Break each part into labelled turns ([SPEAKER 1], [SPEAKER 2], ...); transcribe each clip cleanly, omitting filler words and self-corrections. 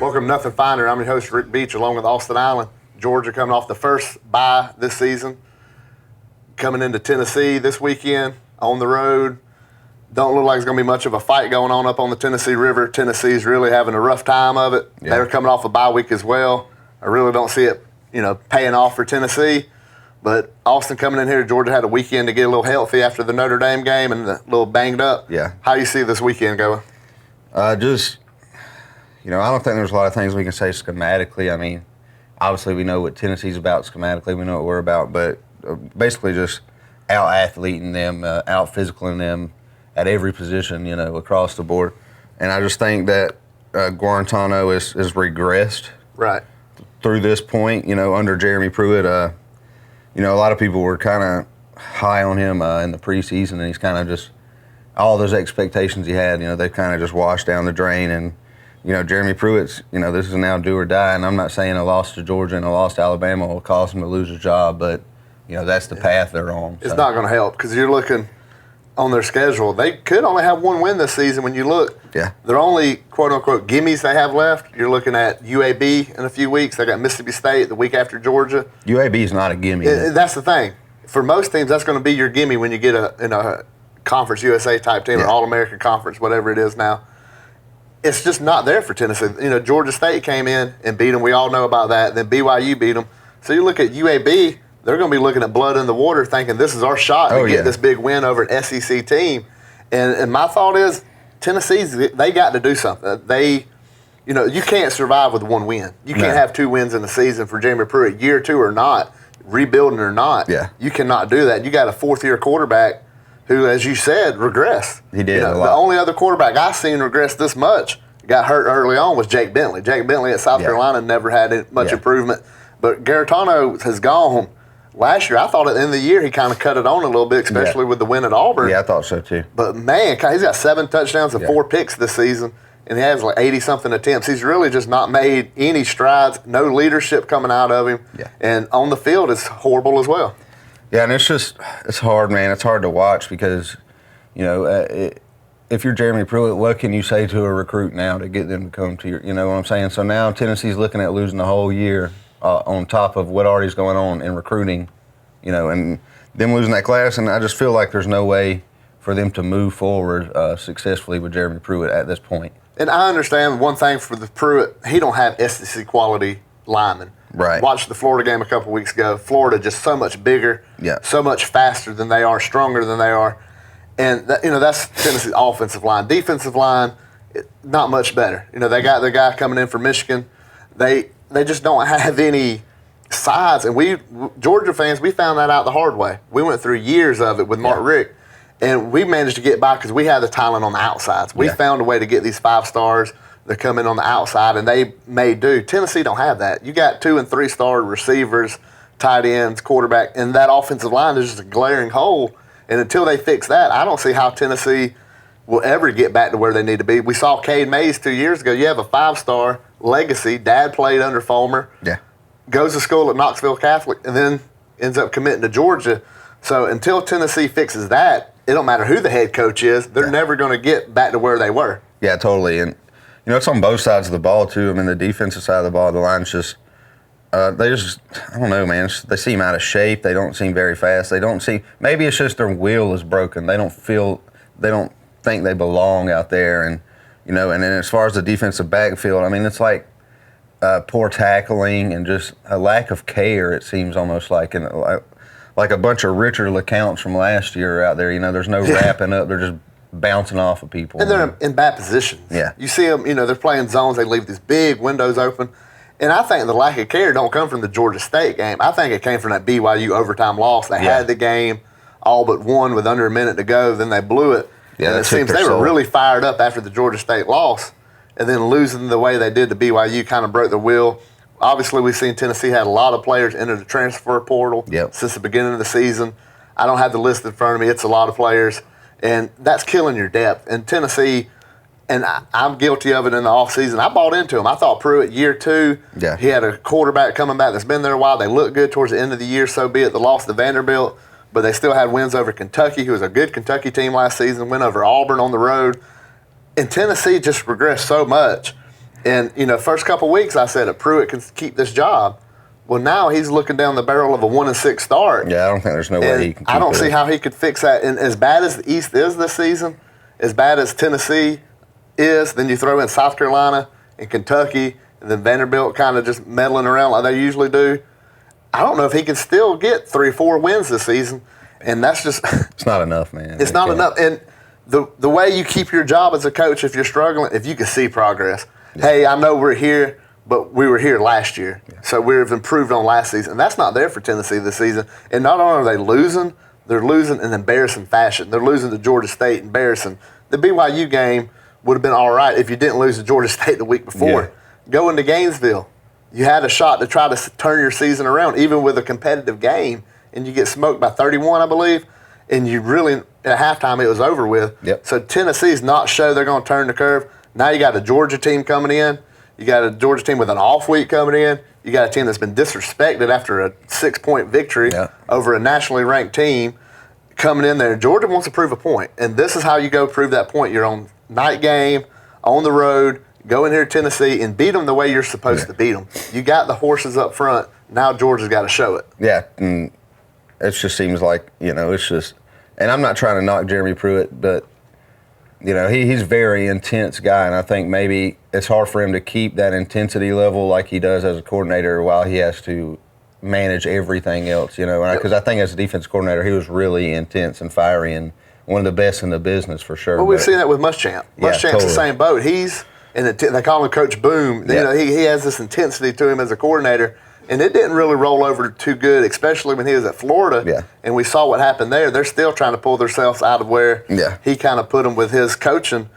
[SPEAKER 1] Welcome to Nothing Finer. I'm your host, Rick Beach, along with Austin Allen. Georgia coming off the first bye this season. Coming into Tennessee this weekend on the road. Don't look like there's going to be much of a fight going on up on the Tennessee River. Tennessee's really having a rough time of it. Yeah. They're coming off a bye week as well. I really don't see it, paying off for Tennessee. But Austin coming in here, Georgia had a weekend to get a little healthy after the Notre Dame game and a little banged up.
[SPEAKER 2] Yeah.
[SPEAKER 1] How do you see this weekend going?
[SPEAKER 2] I don't think there's a lot of things we can say schematically. I mean, obviously we know what Tennessee's about schematically. We know what we're about. But basically just out-athleting them, out-physicaling them at every position, across the board. And I just think that Guarantano has regressed.
[SPEAKER 1] Right.
[SPEAKER 2] Through this point, under Jeremy Pruitt. A lot of people were kind of high on him in the preseason, and he's kind of just all those expectations he had, they've kind of just washed down the drain. And, Jeremy Pruitt's, this is now do or die. And I'm not saying a loss to Georgia and a loss to Alabama will cause him to lose his job, but, that's the path they're on.
[SPEAKER 1] It's not going to help because you're looking on their schedule. They could only have one win this season when you look.
[SPEAKER 2] Yeah.
[SPEAKER 1] They're only, quote-unquote, gimmies they have left. You're looking at UAB in a few weeks. They got Mississippi State the week after Georgia.
[SPEAKER 2] UAB is not a gimme.
[SPEAKER 1] That's the thing. For most teams, that's going to be your gimme when you get in a Conference USA type team, or All-American Conference, whatever it is now. It's just not there for Tennessee. Georgia State came in and beat them. We all know about that. Then BYU beat them. So you look at UAB, they're going to be looking at blood in the water thinking this is our shot to get this big win over an SEC team. And my thought is they got to do something. You can't survive with one win. You can't have two wins in the season for Jeremy Pruitt, year two or not, rebuilding or not.
[SPEAKER 2] Yeah.
[SPEAKER 1] You cannot do that. You got a fourth-year quarterback who, as you said, regressed.
[SPEAKER 2] He did a lot.
[SPEAKER 1] The only other quarterback I've seen regress this much, got hurt early on, was Jake Bentley. Jake Bentley at South Carolina never had much improvement. But Guarantano has gone. Last year, I thought at the end of the year he kind of cut it on a little bit, especially with the win at Auburn.
[SPEAKER 2] Yeah, I thought so too.
[SPEAKER 1] But, man, he's got 7 touchdowns and 4 picks this season, and he has like 80-something attempts. He's really just not made any strides, no leadership coming out of him.
[SPEAKER 2] Yeah.
[SPEAKER 1] And on the field, it's horrible as well.
[SPEAKER 2] Yeah, and it's hard, man. It's hard to watch because, if you're Jeremy Pruitt, what can you say to a recruit now to get them to come to your, you know what I'm saying? So now Tennessee's looking at losing the whole year on top of what already is going on in recruiting, and them losing that class. And I just feel like there's no way for them to move forward successfully with Jeremy Pruitt at this point.
[SPEAKER 1] And I understand one thing for the Pruitt, he don't have SEC quality linemen.
[SPEAKER 2] Right.
[SPEAKER 1] Watched the Florida game a couple weeks ago. Florida just so much bigger, so much faster than they are, stronger than they are. And, that's Tennessee's offensive line. Defensive line, not much better. They got the guy coming in from Michigan. They just don't have any size. And Georgia fans, we found that out the hard way. We went through years of it with Mark Richt, and we managed to get by because we had the talent on the outsides. We found a way to get these 5 stars that come in on the outside, and they may do. Tennessee don't have that. You got 2- and 3-star receivers, tight ends, quarterback, and that offensive line is just a glaring hole. And until they fix that, I don't see how Tennessee will ever get back to where they need to be. We saw Cade Mays 2 years ago. You have a 5-star legacy. Dad played under Fulmer.
[SPEAKER 2] Yeah.
[SPEAKER 1] Goes to school at Knoxville Catholic, and then ends up committing to Georgia. So until Tennessee fixes that, it don't matter who the head coach is. They're never going to get back to where they were.
[SPEAKER 2] Yeah, totally. And, it's on both sides of the ball, too. I mean, the defensive side of the ball, the line's just I don't know, man. They seem out of shape. They don't seem very fast. Maybe it's just their will is broken. They don't think they belong out there. And, and then as far as the defensive backfield, I mean, it's like poor tackling and just a lack of care, it seems almost like. And like a bunch of Richard LeCounts from last year out there. There's no wrapping up. They're just bouncing off of people.
[SPEAKER 1] And they're in bad positions.
[SPEAKER 2] Yeah.
[SPEAKER 1] You see them, they're playing zones. They leave these big windows open. And I think the lack of care don't come from the Georgia State game. I think it came from that BYU overtime loss. They had the game all but won with under a minute to go. Then they blew it.
[SPEAKER 2] Yeah,
[SPEAKER 1] and it seems they were really fired up after the Georgia State loss. And then losing the way they did to BYU kind of broke their will. Obviously, we've seen Tennessee had a lot of players enter the transfer portal since the beginning of the season. I don't have the list in front of me. It's a lot of players. And that's killing your depth. And Tennessee, and I'm guilty of it in the offseason, I bought into him. I thought Pruitt, year 2, he had a quarterback coming back that's been there a while. They looked good towards the end of the year, so be it. The loss to Vanderbilt, but they still had wins over Kentucky, who was a good Kentucky team last season, went over Auburn on the road. And Tennessee just regressed so much. And, first couple weeks I said that Pruitt can keep this job. Well, now he's looking down the barrel of a 1-6 start.
[SPEAKER 2] Yeah, I don't think there's no way he can keep
[SPEAKER 1] I don't see
[SPEAKER 2] it.
[SPEAKER 1] how he could fix that. And as bad as the East is this season, as bad as Tennessee is, then you throw in South Carolina and Kentucky, and then Vanderbilt kind of just meddling around like they usually do. I don't know if he can still get 3-4 wins this season. And that's just...
[SPEAKER 2] It's not enough, man.
[SPEAKER 1] It's not enough. And the way you keep your job as a coach, if you're struggling, if you can see progress. Yeah. Hey, I know we're here, but we were here last year. Yeah. So we've improved on last season. And that's not there for Tennessee this season. And not only are they losing, they're losing in embarrassing fashion. They're losing to Georgia State embarrassing. The BYU game would have been all right if you didn't lose to Georgia State the week before. Yeah. Going to Gainesville, you had a shot to try to turn your season around, even with a competitive game, and you get smoked by 31, I believe, and you really, at halftime, it was over with.
[SPEAKER 2] Yep.
[SPEAKER 1] So Tennessee's not sure they're going to turn the curve. Now you got a Georgia team coming in. You got a Georgia team with an off week coming in. You got a team that's been disrespected after a 6-point victory over a nationally ranked team coming in there. Georgia wants to prove a point, and this is how you go prove that point. You're on night game, on the road, go in here to Tennessee and beat them the way you're supposed to beat them. You got the horses up front. Now Georgia's got to show it.
[SPEAKER 2] Yeah, and it just seems like, it's just – and I'm not trying to knock Jeremy Pruitt, but, he's a very intense guy, and I think maybe it's hard for him to keep that intensity level like he does as a coordinator while he has to manage everything else, because I think as a defense coordinator, he was really intense and fiery and one of the best in the business for sure.
[SPEAKER 1] Well, we've seen that with Muschamp's totally. The same boat. He's – and they call him Coach Boom.
[SPEAKER 2] Yeah.
[SPEAKER 1] He has this intensity to him as a coordinator, and it didn't really roll over too good, especially when he was at Florida.
[SPEAKER 2] Yeah.
[SPEAKER 1] And we saw what happened there. They're still trying to pull themselves out of where he kind of put them with his coaching.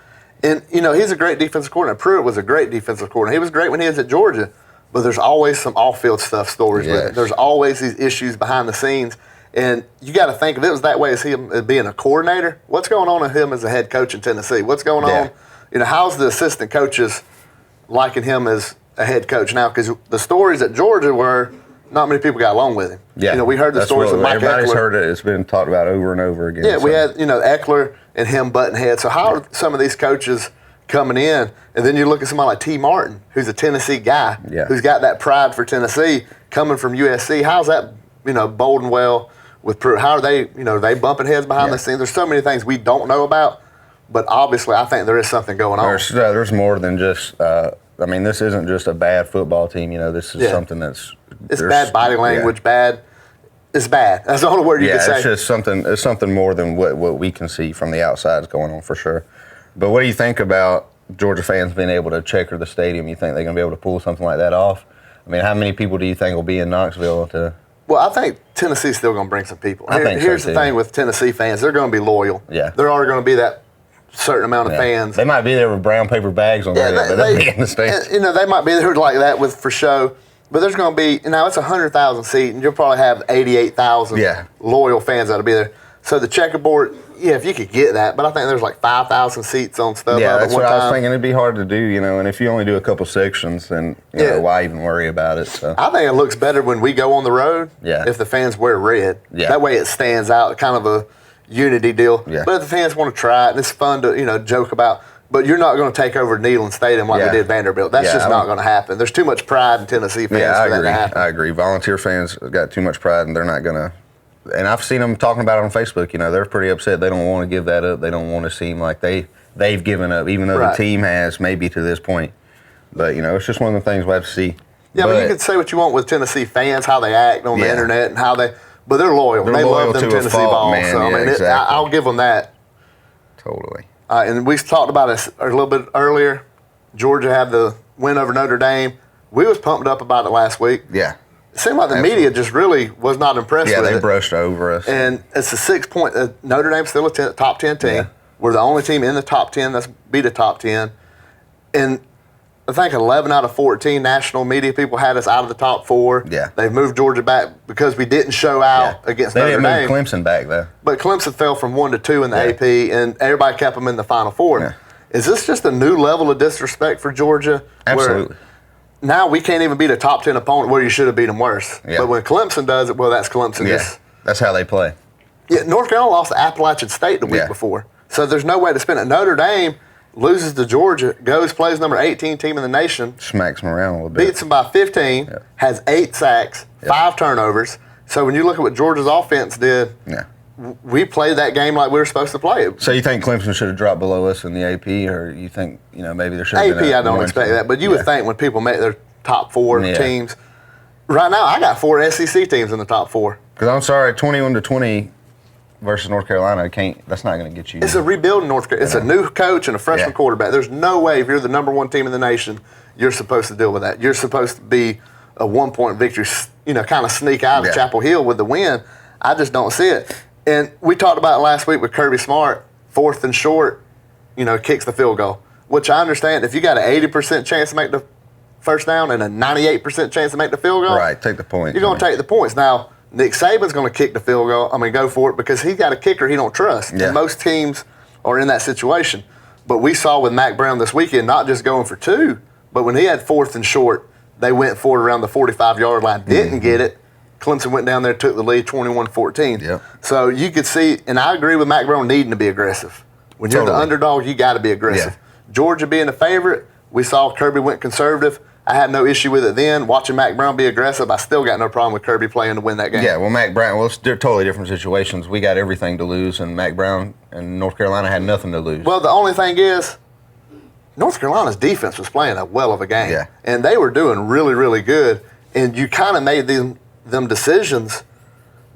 [SPEAKER 1] And, he's a great defensive coordinator. Pruitt was a great defensive coordinator. He was great when he was at Georgia, but there's always some off-field stuff stories with it. There's always these issues behind the scenes. And you got to think, if it was that way as him as being a coordinator, what's going on with him as a head coach in Tennessee? What's going on? How's the assistant coaches liking him as a head coach now? Because the stories at Georgia were not many people got along with him.
[SPEAKER 2] Yeah,
[SPEAKER 1] we heard the stories of Mike
[SPEAKER 2] everybody's
[SPEAKER 1] Eckler.
[SPEAKER 2] Heard it. It's been talked about over and over again.
[SPEAKER 1] Yeah, we had Eckler and him butting heads. So how are some of these coaches coming in? And then you look at somebody like T. Martin, who's a Tennessee guy, who's got that pride for Tennessee, coming from USC. How's that boding well with Pruitt? How are they they bumping heads behind the scenes? There's so many things we don't know about. But obviously, I think there is something going on.
[SPEAKER 2] There's more than just. This isn't just a bad football team. This is something that's.
[SPEAKER 1] It's bad body language. Bad. It's bad. That's the only word you can say.
[SPEAKER 2] It's just something. It's something more than what we can see from the outside is going on for sure. But what do you think about Georgia fans being able to checker the stadium? You think they're going to be able to pull something like that off? How many people do you think will be in Knoxville to?
[SPEAKER 1] Well, I think Tennessee's still going to bring some people. Here's
[SPEAKER 2] so
[SPEAKER 1] the thing with Tennessee fans: they're going to be loyal.
[SPEAKER 2] Yeah.
[SPEAKER 1] There are going to be that certain amount of fans.
[SPEAKER 2] They might be there with brown paper bags on but they'll be in the stands.
[SPEAKER 1] They might be there like that for show. But there's going to be, it's 100,000 seat, and you'll probably have 88,000 loyal fans that'll be there. So the checkerboard, if you could get that, but I think there's like 5,000 seats on stuff.
[SPEAKER 2] Yeah, that's what I was thinking. It'd be hard to do, and if you only do a couple sections, then why even worry about it? So
[SPEAKER 1] I think it looks better when we go on the road. If the fans wear red, that way it stands out, kind of a unity deal. But if the fans want to try it, and it's fun to joke about. But you're not going to take over Neyland Stadium like we did Vanderbilt. That's just not going to happen. There's too much pride in Tennessee fans for that to happen.
[SPEAKER 2] I agree. Volunteer fans got too much pride, and they're not going to. And I've seen them talking about it on Facebook. They're pretty upset. They don't want to give that up. They don't want to seem like they've given up, even though the team has maybe to this point. But it's just one of the things we have to see.
[SPEAKER 1] Yeah, but you can say what you want with Tennessee fans, how they act on the internet, and how but they're loyal. They
[SPEAKER 2] loyal
[SPEAKER 1] love them
[SPEAKER 2] to
[SPEAKER 1] Tennessee
[SPEAKER 2] fault,
[SPEAKER 1] balls.
[SPEAKER 2] Man.
[SPEAKER 1] So
[SPEAKER 2] Exactly.
[SPEAKER 1] I'll give them that.
[SPEAKER 2] Totally.
[SPEAKER 1] And we talked about it a little bit earlier. Georgia had the win over Notre Dame. We was pumped up about it last week.
[SPEAKER 2] Yeah.
[SPEAKER 1] It seemed like the media just really was not impressed with it.
[SPEAKER 2] Yeah, they brushed over us.
[SPEAKER 1] And it's a 6-point. Notre Dame's still a top 10 team. Yeah. We're the only team in the top 10 that's beat a top 10. And I think 11 out of 14 national media people had us out of the top 4.
[SPEAKER 2] Yeah.
[SPEAKER 1] They've moved Georgia back because we didn't show out against Notre Dame.
[SPEAKER 2] They didn't move Clemson back, though.
[SPEAKER 1] But Clemson fell from 1 to 2 in the AP, and everybody kept them in the Final Four. Yeah. Is this just a new level of disrespect for Georgia?
[SPEAKER 2] Absolutely.
[SPEAKER 1] Now we can't even beat a top 10 opponent where you should have beat them worse. Yeah. But when Clemson does it, well, that's Clemson.
[SPEAKER 2] Yeah. That's how they play.
[SPEAKER 1] Yeah, North Carolina lost to Appalachian State the week before. So there's no way to spin it. Notre Dame, loses to Georgia, plays number 18 team in the nation.
[SPEAKER 2] Smacks them around a little bit.
[SPEAKER 1] Beats them by 15, has 8 sacks, 5 turnovers. So when you look at what Georgia's offense did, we played that game like we were supposed to play it.
[SPEAKER 2] So you think Clemson should have dropped below us in the AP, or you think, maybe there should have been
[SPEAKER 1] AP, I don't expect that. But you would think when people make their top 4 teams. Right now, I got 4 SEC teams in the top 4.
[SPEAKER 2] Because I'm sorry, 21-20 versus North Carolina, that's not going to get you.
[SPEAKER 1] It's a rebuilding North Carolina. It's a new coach and a freshman quarterback. There's no way, if you're the number 1 team in the nation, you're supposed to deal with that. You're supposed to be a 1-point victory, kind of sneak out of Chapel Hill with the win. I just don't see it. And we talked about it last week with Kirby Smart, 4th and short, kicks the field goal, which I understand. If you got an 80% chance to make the first down and a 98% chance to make the field goal,
[SPEAKER 2] right, take the points.
[SPEAKER 1] You're going to take the points. Now, Nick Saban's going to kick the field goal. Go for it because he's got a kicker he don't trust. Yeah. And most teams are in that situation. But we saw with Mack Brown this weekend, not just going for 2, but when he had 4th and short, they went for it around the 45-yard line, didn't get it. Clemson went down there, took the lead 21-14.
[SPEAKER 2] Yep.
[SPEAKER 1] So you could see, and I agree with Mack Brown needing to be aggressive. When you're the underdog, you got to be aggressive. Yeah. Georgia being the favorite, we saw Kirby went conservative. I had no issue with it then. Watching Mack Brown be aggressive, I still got no problem with Kirby playing to win that game.
[SPEAKER 2] Yeah, well, Mack Brown, it's totally different situations. We got everything to lose, and Mack Brown and North Carolina had nothing to lose.
[SPEAKER 1] Well, the only thing is, North Carolina's defense was playing a well of a game.
[SPEAKER 2] Yeah.
[SPEAKER 1] And they were doing really, really good. And you kind of made them decisions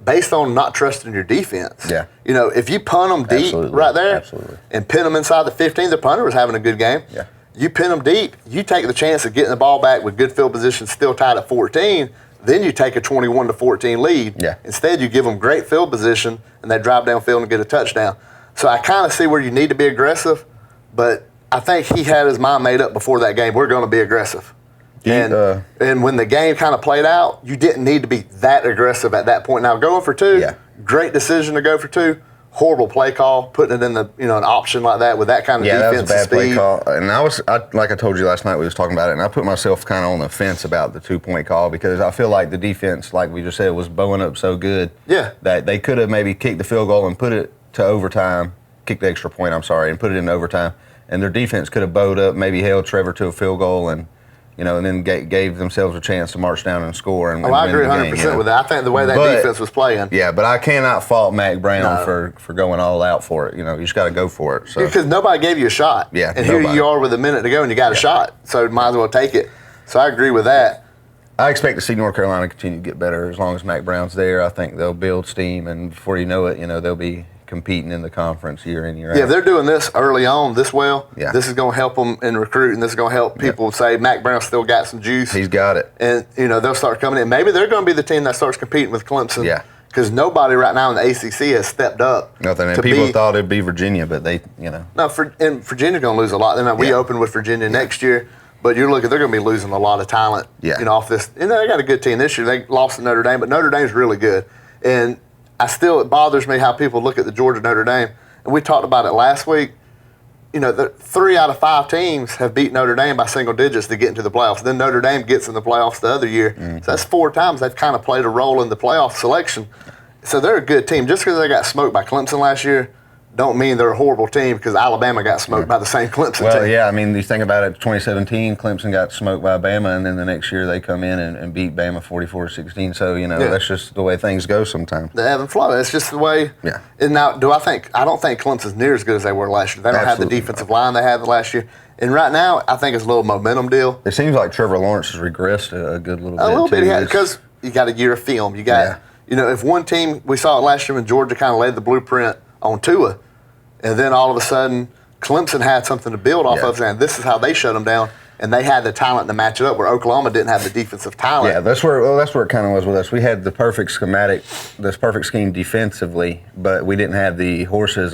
[SPEAKER 1] based on not trusting your defense.
[SPEAKER 2] Yeah.
[SPEAKER 1] If you punt them deep right there and pin them inside the 15, the punter was having a good game.
[SPEAKER 2] Yeah.
[SPEAKER 1] You pin them deep, you take the chance of getting the ball back with good field position, still tied at 14, then you take a 21-14 lead.
[SPEAKER 2] Yeah.
[SPEAKER 1] Instead, you give them great field position, and they drive downfield and get a touchdown. So I kind of see where you need to be aggressive, but I think he had his mind made up before that game. We're going to be aggressive. And when the game kind of played out, you didn't need to be that aggressive at that point. Now, going for 2, great decision to go for 2. Horrible play call, putting it in the an option like that with that kind of defensive
[SPEAKER 2] that was a bad
[SPEAKER 1] speed.
[SPEAKER 2] Play call. And like I told you last night, we was talking about it, and I put myself kind of on the fence about the 2-point call because I feel like the defense, like we just said, was bowing up so good that they could have maybe kicked the field goal and put it to overtime, kicked the extra point, and put it in overtime. And their defense could have bowed up, maybe held Trevor to a field goal and then gave themselves a chance to march down and score. And
[SPEAKER 1] I agree 100% with that. I think the way that defense was playing.
[SPEAKER 2] Yeah, but I cannot fault Mack Brown for going all out for it. You just got to go for it. So.
[SPEAKER 1] Because nobody gave you a shot.
[SPEAKER 2] Yeah,
[SPEAKER 1] and here you are with a minute to go, and you got a shot. So you might as well take it. So I agree with that.
[SPEAKER 2] I expect to see North Carolina continue to get better as long as Mack Brown's there. I think they'll build steam, and before you know it, they'll be competing in the conference year in, year out.
[SPEAKER 1] Yeah, if they're doing this early on this well, this is going to help them in recruiting. This is going to help people say Mack Brown still got some juice.
[SPEAKER 2] He's got it.
[SPEAKER 1] And, they'll start coming in. Maybe they're going to be the team that starts competing with Clemson.
[SPEAKER 2] Yeah.
[SPEAKER 1] Because nobody right now in the ACC has stepped up.
[SPEAKER 2] Nothing. And people thought it'd be Virginia, but they.
[SPEAKER 1] No, and Virginia's going to lose a lot. And we open with Virginia next year. But you're looking, they're going to be losing a lot of talent off this. And they got a good team this year. They lost to Notre Dame, but Notre Dame's really good. And it bothers me how people look at the Georgia-Notre Dame. And we talked about it last week. The 3 out of 5 teams have beat Notre Dame by single digits to get into the playoffs. Then Notre Dame gets in the playoffs the other year. Mm-hmm. So that's 4 times they've kind of played a role in the playoff selection. So they're a good team. Just because they got smoked by Clemson last year don't mean they're a horrible team because Alabama got smoked by the same Clemson team.
[SPEAKER 2] Well, yeah, you think about it, 2017, Clemson got smoked by Bama, and then the next year they come in and beat Bama 44-16. So, that's just the way things go sometimes.
[SPEAKER 1] The ebb and flow. It's just the way. Yeah. And now, I don't think Clemson's near as good as they were last year. They don't have the defensive line they had last year. And right now, I think it's a little momentum deal.
[SPEAKER 2] It seems like Trevor Lawrence has regressed a good little bit.
[SPEAKER 1] A little bit, because you got a year of film. You got, if one team, we saw it last year when Georgia kind of laid the blueprint on Tua, and then all of a sudden, Clemson had something to build off of, and this is how they shut them down. And they had the talent to match it up, where Oklahoma didn't have the defensive talent.
[SPEAKER 2] Yeah, that's where it kind of was with us. We had the perfect scheme defensively, but we didn't have the horses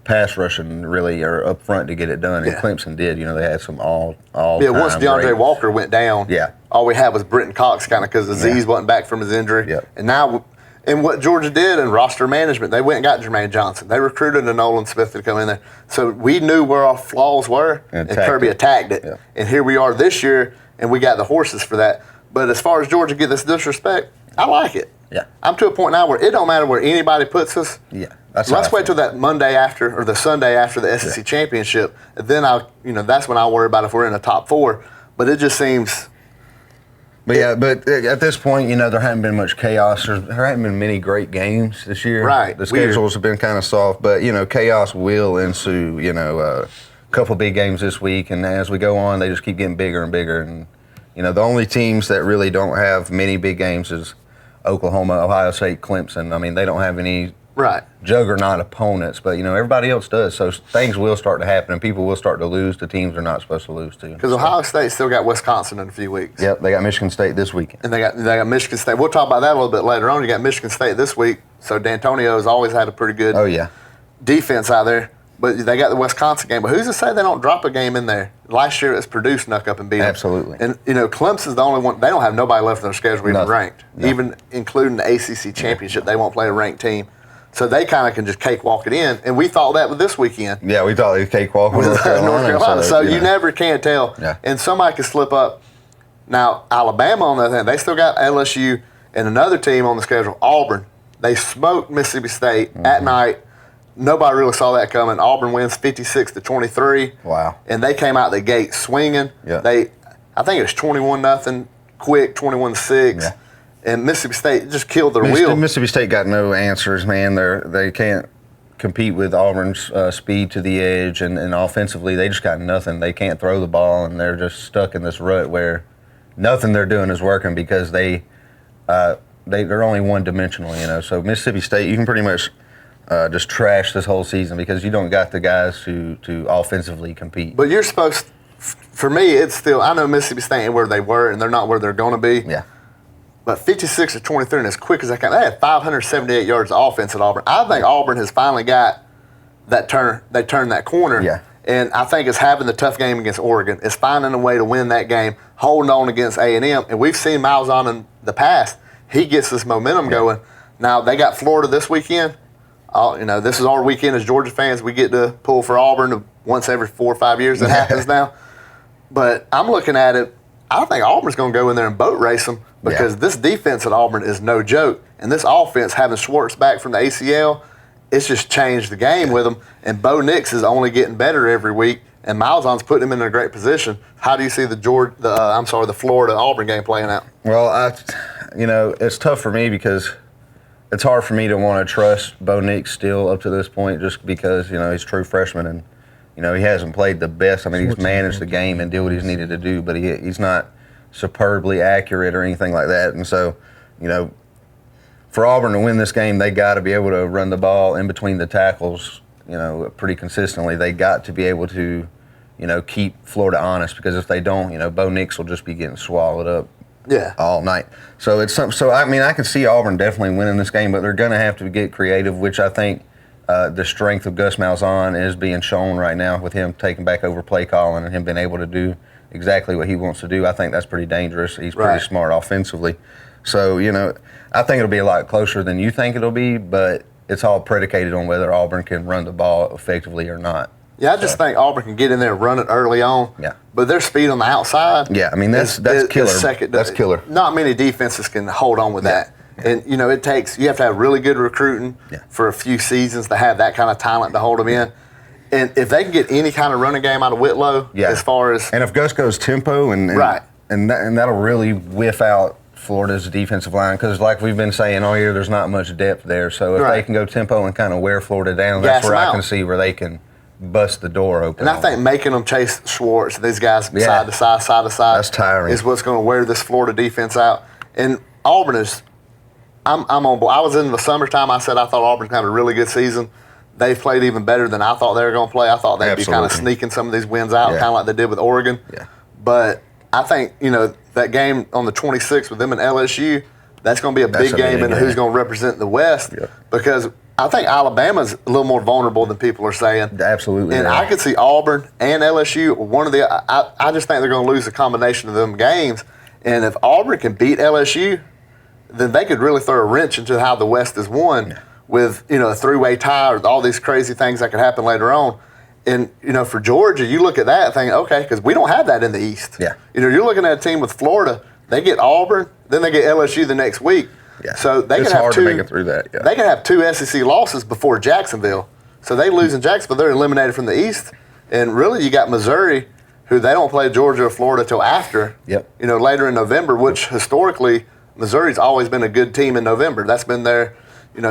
[SPEAKER 2] pass rushing really or up front to get it done. And Clemson did. They had some all
[SPEAKER 1] Yeah, once DeAndre Walker went down, all we had was Britton Cox kind of because Aziz wasn't back from his injury.
[SPEAKER 2] Yep.
[SPEAKER 1] And now. And what Georgia did in roster management, they went and got Jermaine Johnson. They recruited a Nolan Smith to come in there. So we knew where our flaws were, and Kirby attacked it. Yeah. And here we are this year, and we got the horses for that. But as far as Georgia get this disrespect, I like it.
[SPEAKER 2] Yeah.
[SPEAKER 1] I'm to a point now where it don't matter where anybody puts us.
[SPEAKER 2] Yeah.
[SPEAKER 1] Let's wait till that Monday after or the Sunday after the SEC championship. And then that's when I'll worry about if we're in the top 4. But it just seems.
[SPEAKER 2] But at this point, there hadn't been much chaos. There hadn't been many great games this year.
[SPEAKER 1] Right.
[SPEAKER 2] The schedules have been kind of soft, but chaos will ensue. A couple big games this week, and as we go on, they just keep getting bigger and bigger. And the only teams that really don't have many big games is Oklahoma, Ohio State, Clemson. I mean, they don't have any juggernaut opponents, but everybody else does. So things will start to happen, and people will start to lose to teams they're not supposed to lose to.
[SPEAKER 1] Because Ohio State still got Wisconsin in a few weeks.
[SPEAKER 2] Yep, they got Michigan State this weekend,
[SPEAKER 1] and they got Michigan State. We'll talk about that a little bit later on. You got Michigan State this week, so D'Antonio's always had a pretty good defense out there. But they got the Wisconsin game. But who's to say they don't drop a game in there? Last year, it's Purdue snuck up and beat them.
[SPEAKER 2] Absolutely.
[SPEAKER 1] And, Clemson's the only one. They don't have nobody left on their schedule even ranked. No. Even including the ACC championship, they won't play a ranked team. So they kind of can just cakewalk it in. And we thought that with this weekend.
[SPEAKER 2] Yeah, we thought it was cakewalk with North Carolina.
[SPEAKER 1] So you never can tell.
[SPEAKER 2] Yeah.
[SPEAKER 1] And somebody can slip up. Now, Alabama, on the other hand, they still got LSU and another team on the schedule, Auburn. They smoked Mississippi State at night. Nobody really saw that coming. Auburn wins 56-23.
[SPEAKER 2] Wow.
[SPEAKER 1] And they came out the gate swinging.
[SPEAKER 2] Yeah.
[SPEAKER 1] I think it was 21-0, quick, 21-6.
[SPEAKER 2] Yeah.
[SPEAKER 1] And Mississippi State just killed their wheel.
[SPEAKER 2] Mississippi State got no answers, man. They can't compete with Auburn's speed to the edge, and offensively they just got nothing. They can't throw the ball, and they're just stuck in this rut where nothing they're doing is working because they're only one-dimensional, So Mississippi State, you can pretty much just trash this whole season because you don't got the guys to offensively compete.
[SPEAKER 1] But you're supposed – for me, it's still – I know Mississippi State ain't where they were, and they're not where they're going to be.
[SPEAKER 2] Yeah.
[SPEAKER 1] But 56-23 and as quick as they can. They had 578 yards of offense at Auburn. I think Auburn has finally got that turn. They turned that corner.
[SPEAKER 2] Yeah.
[SPEAKER 1] And I think it's having the tough game against Oregon. It's finding a way to win that game, holding on against A&M. And we've seen Malzahn in the past. He gets this momentum going. Now, they got Florida this weekend. This is our weekend as Georgia fans. We get to pull for Auburn once every 4 or 5 years. That happens now. But I'm looking at it. I think Auburn's going to go in there and boat race them because this defense at Auburn is no joke. And this offense, having Schwartz back from the ACL, it's just changed the game with them. And Bo Nix is only getting better every week. And Malzahn's putting him in a great position. How do you see the Florida-Auburn game playing out?
[SPEAKER 2] Well, it's tough for me because it's hard for me to want to trust Bo Nix still up to this point just because, he's a true freshman and, he hasn't played the best. I mean, he's managed the game and did what he's needed to do, but he's not superbly accurate or anything like that. And so, for Auburn to win this game, they got to be able to run the ball in between the tackles, pretty consistently. They got to be able to, keep Florida honest because if they don't, Bo Nix will just be getting swallowed up all night. So I can see Auburn definitely winning this game, but they're going to have to get creative, which I think the strength of Gus Malzahn is being shown right now with him taking back over play calling and him being able to do exactly what he wants to do. I think that's pretty dangerous. He's pretty smart offensively. So, I think it'll be a lot closer than you think it'll be, but it's all predicated on whether Auburn can run the ball effectively or not.
[SPEAKER 1] Yeah, I just think Auburn can get in there and run it early on.
[SPEAKER 2] Yeah.
[SPEAKER 1] But their speed on the outside.
[SPEAKER 2] Yeah, I mean, that's killer. That's killer.
[SPEAKER 1] Not many defenses can hold on with that. And, you have to have really good recruiting for a few seasons to have that kind of talent to hold them in. And if they can get any kind of running game out of Whitlow, as far as.
[SPEAKER 2] And if Gus goes tempo and that'll really whiff out Florida's defensive line because, like we've been saying all year, there's not much depth there. So if they can go tempo and kind of wear Florida down, that's where I can see where they can bust the door open.
[SPEAKER 1] And I think making them chase Schwartz, these guys side to side,
[SPEAKER 2] that's tiring.
[SPEAKER 1] Is what's going to wear this Florida defense out. And Auburn is. I'm on board. I was in the summertime. I said I thought Auburn's had a really good season. They've played even better than I thought they were going to play. I thought they'd be kind of sneaking some of these wins out, kind of like they did with Oregon.
[SPEAKER 2] Yeah.
[SPEAKER 1] But I think, that game on the 26th with them and LSU, that's going to be a big game in who's going to represent the West because I think Alabama's a little more vulnerable than people are saying.
[SPEAKER 2] Absolutely.
[SPEAKER 1] And I could see Auburn and LSU, I just think they're going to lose a combination of them games. And if Auburn can beat LSU, then they could really throw a wrench into how the West is won with, a three-way tie or all these crazy things that could happen later on. And, for Georgia, you look at that thinking, okay, because we don't have that in the East.
[SPEAKER 2] Yeah.
[SPEAKER 1] You're looking at a team with Florida. They get Auburn, then they get LSU the next week.
[SPEAKER 2] Yeah.
[SPEAKER 1] So they
[SPEAKER 2] it's
[SPEAKER 1] can have
[SPEAKER 2] hard
[SPEAKER 1] two,
[SPEAKER 2] to make it through that. Yeah.
[SPEAKER 1] They can have 2 SEC losses before Jacksonville. So they lose in Jacksonville, they're eliminated from the East. And really, you got Missouri, who they don't play Georgia or Florida till after.
[SPEAKER 2] Yep.
[SPEAKER 1] Later in November, which historically Missouri's always been a good team in November. That's been their,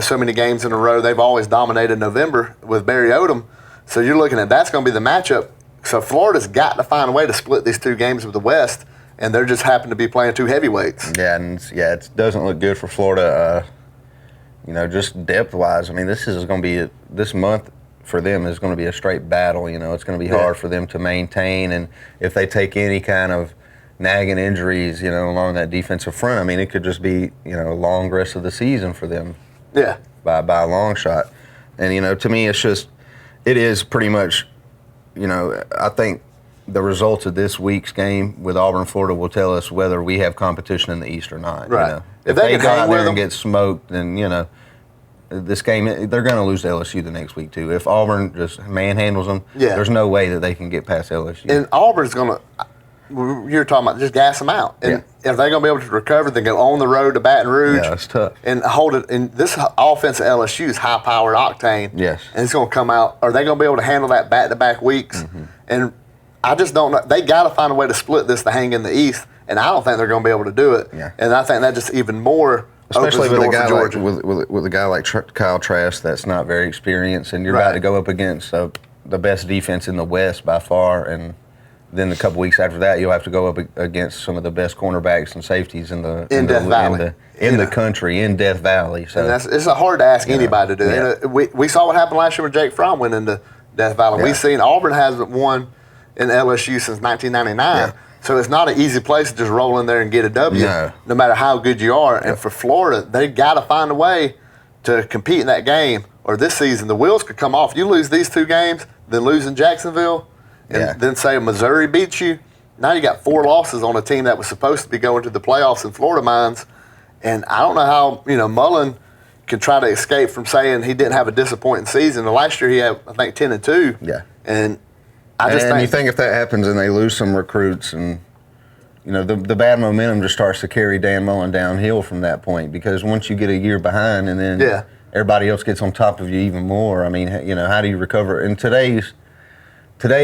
[SPEAKER 1] so many games in a row. They've always dominated November with Barry Odom. So you're looking at that's going to be the matchup. So Florida's got to find a way to split these 2 games with the West, and they're just happen to be playing 2 heavyweights.
[SPEAKER 2] Yeah, and it doesn't look good for Florida. Just depth-wise. I mean, this month for them is going to be a straight battle. It's going to be hard for them to maintain, and if they take any kind of nagging injuries, along that defensive front, I mean, it could just be, a long rest of the season for them.
[SPEAKER 1] Yeah.
[SPEAKER 2] By a long shot. And, to me, it is pretty much, I think the results of this week's game with Auburn-Florida will tell us whether we have competition in the East or not.
[SPEAKER 1] Right.
[SPEAKER 2] If they go out there and get smoked, then, this game, they're going to lose to LSU the next week, too. If Auburn just manhandles them, there's no way that they can get past LSU.
[SPEAKER 1] And Auburn's going to, you're talking about just gas them out. And if they're going to be able to recover, then go on the road to Baton Rouge.
[SPEAKER 2] Yeah, it's tough.
[SPEAKER 1] And hold it. And this offense at LSU is high-powered octane.
[SPEAKER 2] Yes.
[SPEAKER 1] And it's going to come out. Are they going to be able to handle that back-to-back weeks? Mm-hmm. And I just don't know. They got to find a way to split this to hang in the East, and I don't think they're going to be able to do it.
[SPEAKER 2] Yeah.
[SPEAKER 1] And I think that just even more
[SPEAKER 2] especially
[SPEAKER 1] opens the
[SPEAKER 2] with
[SPEAKER 1] door
[SPEAKER 2] a guy
[SPEAKER 1] for Georgia.
[SPEAKER 2] with a guy like Kyle Trask that's not very experienced, and you're about to go up against the best defense in the West by far, and then a couple weeks after that, you'll have to go up against some of the best cornerbacks and safeties in Death Valley, the country, in Death Valley. So
[SPEAKER 1] and it's hard to ask anybody to do. Yeah. We saw what happened last year when Jake Fromm went into Death Valley. Yeah. We've seen Auburn hasn't won in LSU since 1999. Yeah. So it's not an easy place to just roll in there and get a W, no matter how good you are. And for Florida, they got to find a way to compete in that game, or this season the wheels could come off. You lose these 2 games, then lose in Jacksonville, and then say Missouri beats you. Now you got 4 losses on a team that was supposed to be going to the playoffs in Florida minds. And I don't know how, Mullen can try to escape from saying he didn't have a disappointing season. And last year he had, I think, 10-2.
[SPEAKER 2] Yeah.
[SPEAKER 1] And I just
[SPEAKER 2] you think if that happens and they lose some recruits, and the bad momentum just starts to carry Dan Mullen downhill from that point, because once you get a year behind and then everybody else gets on top of you even more, I mean, how do you recover? And today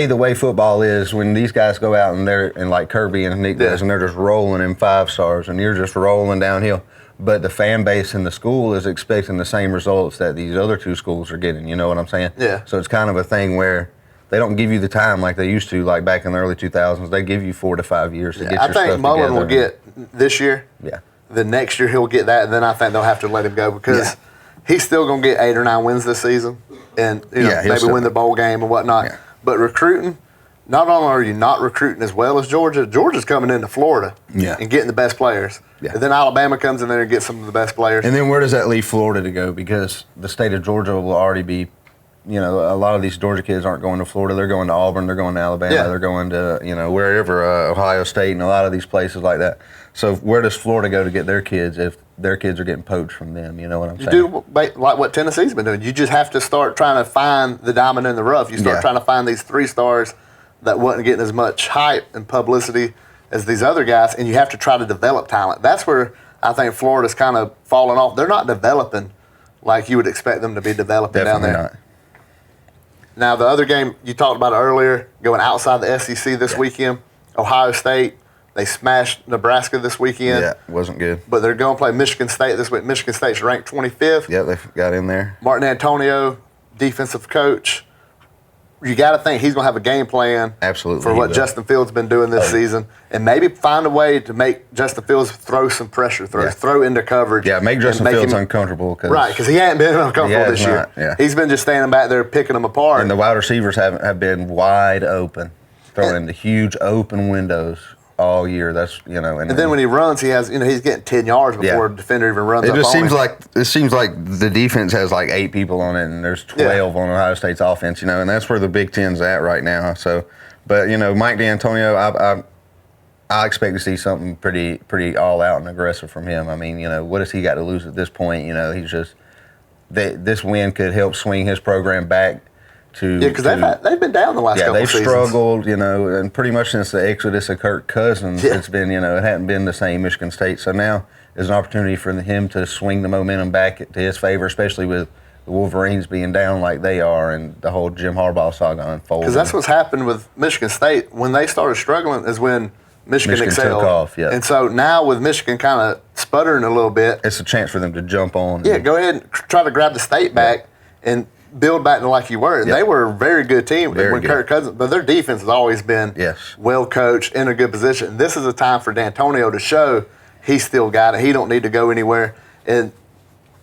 [SPEAKER 2] the way football is, when these guys go out and they're like Kirby and Nick does, and they're just rolling in 5 stars, and you're just rolling downhill. But the fan base in the school is expecting the same results that these other 2 schools are getting. You know what I'm saying?
[SPEAKER 1] Yeah.
[SPEAKER 2] So it's kind of a thing where they don't give you the time like they used to, like back in the early 2000s. They give you 4 to 5 years to get your stuff together.
[SPEAKER 1] I think Mullen will get this year.
[SPEAKER 2] Yeah.
[SPEAKER 1] The next year he'll get that, and then I think they'll have to let him go, because he's still going to get 8 or 9 wins this season, and maybe win the bowl game and whatnot. Yeah. But recruiting, not only are you not recruiting as well as Georgia, Georgia's coming into Florida and getting the best players. Yeah. And then Alabama comes in there and gets some of the best players.
[SPEAKER 2] And then where does that leave Florida to go? Because the state of Georgia will already be, a lot of these Georgia kids aren't going to Florida. They're going to Auburn. They're going to Alabama. They're going to, wherever, Ohio State and a lot of these places like that. So where does Florida go to get their kids if their kids are getting poached from them? You know what I'm saying?
[SPEAKER 1] You do like what Tennessee's been doing. You just have to start trying to find the diamond in the rough. You start trying to find these 3 stars that wasn't getting as much hype and publicity as these other guys, and you have to try to develop talent. That's where I think Florida's kind of fallen off. They're not developing like you would expect them to be developing down there.
[SPEAKER 2] Not.
[SPEAKER 1] Now, the other game you talked about earlier, going outside the SEC this weekend, Ohio State, they smashed Nebraska this weekend.
[SPEAKER 2] Yeah, wasn't good.
[SPEAKER 1] But they're going to play Michigan State this week. Michigan State's ranked 25th.
[SPEAKER 2] Yeah, they got in there.
[SPEAKER 1] Martin Antonio, defensive coach. You got to think he's going to have a game plan for what Justin Fields been doing this season, and maybe find a way to make Justin Fields throw some pressure, throw into coverage.
[SPEAKER 2] Yeah, make Justin Fields uncomfortable.
[SPEAKER 1] Because he hadn't been uncomfortable this year.
[SPEAKER 2] Yeah.
[SPEAKER 1] He's been just standing back there picking them apart.
[SPEAKER 2] And the wide receivers have been wide open, throwing into huge open windows all year. That's and
[SPEAKER 1] then when he runs, he has he's getting 10 yards before a defender even runs.
[SPEAKER 2] It just seems like the defense has like 8 people on it, and there's 12 on Ohio State's offense. And that's where the Big Ten's at right now. So, but Mike D'Antonio, I expect to see something pretty all out and aggressive from him. I mean, what has he got to lose at this point? He's just this win could help swing his program back to
[SPEAKER 1] because they've been down the last couple of seasons.
[SPEAKER 2] Yeah, they've struggled, and pretty much since the exodus of Kirk Cousins, it's been, it hadn't been the same Michigan State. So now there's an opportunity for him to swing the momentum back to his favor, especially with the Wolverines being down like they are and the whole Jim Harbaugh saga unfolding.
[SPEAKER 1] Because that's what's happened with Michigan State. When they started struggling is when Michigan excelled.
[SPEAKER 2] Took off, yeah.
[SPEAKER 1] And so now with Michigan kind of sputtering a little bit.
[SPEAKER 2] It's a chance for them to jump on.
[SPEAKER 1] Yeah, go ahead and try to grab the state back and build back to like you were. And they were a very good team when Kirk Cousins, but their defense has always been well coached, in a good position. And this is a time for D'Antonio to show he's still got it. He don't need to go anywhere. And,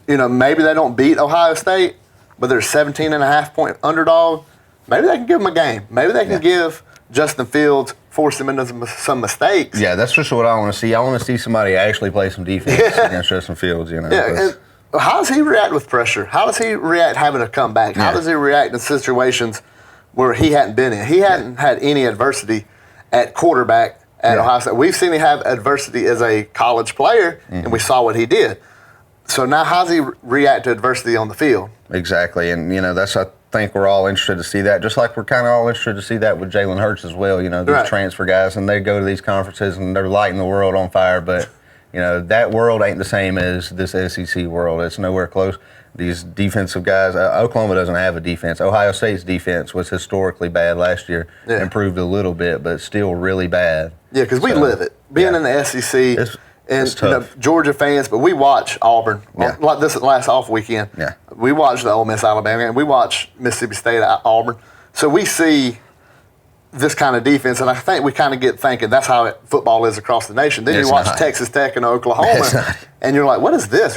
[SPEAKER 1] maybe they don't beat Ohio State, but they're 17.5-point underdog. Maybe they can give them a game. Maybe they can give Justin Fields, force him into some mistakes.
[SPEAKER 2] Yeah, that's just what I want to see. I want to see somebody actually play some defense against Justin Fields, Yeah,
[SPEAKER 1] and how does he react with pressure? How does he react having to come back? How does he react in situations where he hadn't been in? He hadn't had any adversity at quarterback at Ohio State. We've seen him have adversity as a college player, and we saw what he did. So now how does he react to adversity on the field?
[SPEAKER 2] Exactly, and, that's I think we're all interested to see that, just like we're kind of all interested to see that with Jalen Hurts as well, these transfer guys, and they go to these conferences and they're lighting the world on fire, but, that world ain't the same as this SEC world. It's nowhere close. These defensive guys, Oklahoma doesn't have a defense. Ohio State's defense was historically bad last year, improved a little bit, but still really bad.
[SPEAKER 1] Yeah, because we live it. Being in the SEC, and Georgia fans, but we watch Auburn like this last off weekend. Yeah, we watch the Ole Miss Alabama game. We watch Mississippi State Auburn. So we see this kind of defense, and I think we kind of get thinking that's how football is across the nation. Then you watch Texas Tech and Oklahoma, and you're like, what is this?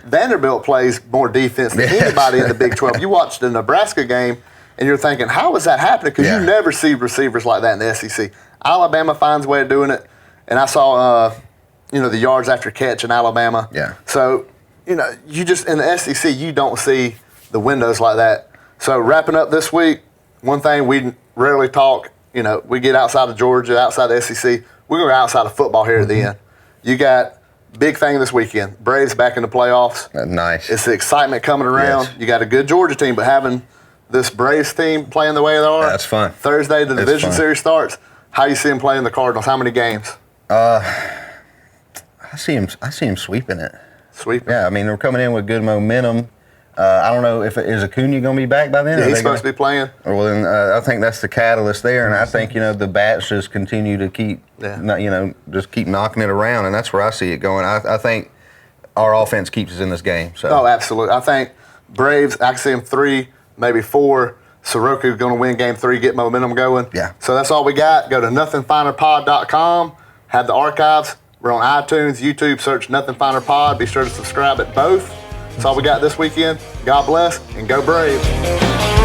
[SPEAKER 1] Vanderbilt plays more defense than anybody in the Big 12. You watch the Nebraska game, and you're thinking, how is that happening? Because you never see receivers like that in the SEC. Alabama finds a way of doing it, and I saw the yards after catch in Alabama. Yeah. So, you just, in the SEC, you don't see the windows like that. So, wrapping up this week, one thing we rarely talk, we get outside of Georgia, outside the SEC. We're going to go outside of football here at the end. You got big thing this weekend. Braves back in the playoffs.
[SPEAKER 2] Nice.
[SPEAKER 1] It's the excitement coming around. Yes. You got a good Georgia team, but having this Braves team playing the way they are.
[SPEAKER 2] That's fun.
[SPEAKER 1] Thursday, the division series starts. How you see them playing the Cardinals? How many games?
[SPEAKER 2] I see him sweeping it.
[SPEAKER 1] Sweeping?
[SPEAKER 2] Yeah, I mean, they're coming in with good momentum. I don't know if is Acuna going to be back by then?
[SPEAKER 1] Yeah, he's supposed to be playing.
[SPEAKER 2] Well, then I think that's the catalyst there, and I think the bats just continue to keep, just keep knocking it around, and that's where I see it going. I think our offense keeps us in this game. So.
[SPEAKER 1] Oh, absolutely. I think Braves, I can see them 3, maybe 4. Soroka's going to win Game 3, get momentum going. Yeah. So that's all we got. Go to nothingfinerpod.com. Have the archives. We're on iTunes, YouTube. Search Nothing Finer Pod. Be sure to subscribe at both. That's all we got this weekend. God bless, and go Braves.